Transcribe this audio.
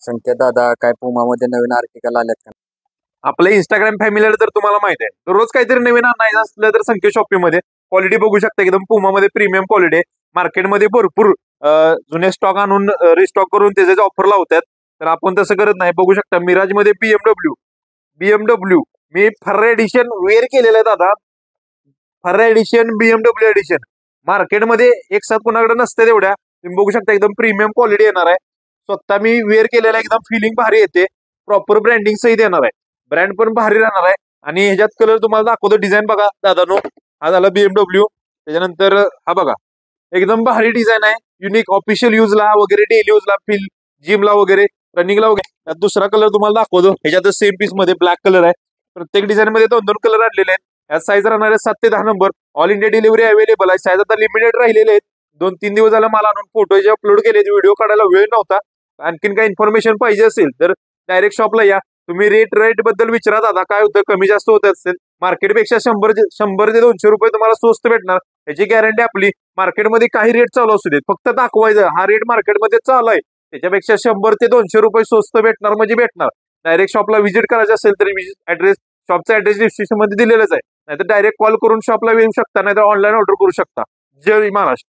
संकेत दादा काय पुमामध्ये नवीन आर्टिकल आल्यात का? आपल्या इंस्टाग्राम फॅमिलीला तर तुम्हाला माहित आहे, रोज काहीतरी नवीन आणायचं असलं तर संकेत शॉपिंगमध्ये क्वालिटी बघू शकता. एकदम पुमामध्ये प्रीमियम क्वालिटी आहे. मार्केटमध्ये भरपूर जुने स्टॉक आणून रिस्टॉक करून त्याचे ऑफर लावतात. तर आपण तसं करत नाही. बघू शकता मिराजमध्ये बीएमडब्ल्यू मी फर्रा एडिशन वेअर केलेलं आहे दादा. फर्रा एडिशन, बीएमडब्ल्यू एडिशन मार्केटमध्ये एक साथ कुणाकडे नसते तेवढ्या. तुम्ही बघू शकता एकदम प्रीमियम क्वालिटी येणार आहे. स्वतः मी वेअर केलेला एकदम फिलिंग भारी येते. प्रॉपर ब्रँडिंग सहित येणार आहे. ब्रँड पण भारी राहणार आहे. आणि ह्याच्यात कलर तुम्हाला दाखवतो. डिझाईन बघा दादानो, हा झाला बीएमडब्ल्यू. त्याच्यानंतर हा बघा एकदम भारी डिझाईन आहे. युनिक ऑफिशियल यूजला वगैरे, डेली यूजला, जिमला वगैरे, रनिंगला वगैरे. त्यात दुसरा कलर तुम्हाला दाखवतो. ह्याच्यात सेम पीस मध्ये ब्लॅक कलर आहे. प्रत्येक डिझाईन मध्ये 2-2 कलर आणलेले आहेत. यात साईज राहणार आहे 7 ते 10 number. All India delivery available आहे. साईज आता लिमिटेड राहिलेले आहेत. 2-3 दिवस झाला मला आणून फोटो जे अपलोड केले, व्हिडिओ काढायला वेळ नव्हता. आणखीन काही इन्फॉर्मेशन पाहिजे असेल तर डायरेक्ट शॉपला या. तुम्ही रेट बद्दल विचारा दादा, काय होतं कमी जास्त होत असेल. मार्केटपेक्षा 100 ते 200 रुपये तुम्हाला स्वस्त भेटणार. याची गॅरंटी आपली. मार्केटमध्ये काही रेट चालू असू देत, फक्त दाखवायचं हा रेट मार्केटमध्ये चालू आहे. त्याच्यापेक्षा 100 ते 200 रुपये स्वस्त भेटणार म्हणजे भेटणार. डायरेक्ट शॉपला व्हिजिट करायचं असेल तरी ऍड्रेस, शॉपचा ऍड्रेस डिस्क्रिप्शन मध्ये दिलेलाच आहे. नाहीतर डायरेक्ट कॉल करून शॉपला येऊ शकता, नाहीतर ऑनलाईन ऑर्डर करू शकता. जय महाराष्ट्र.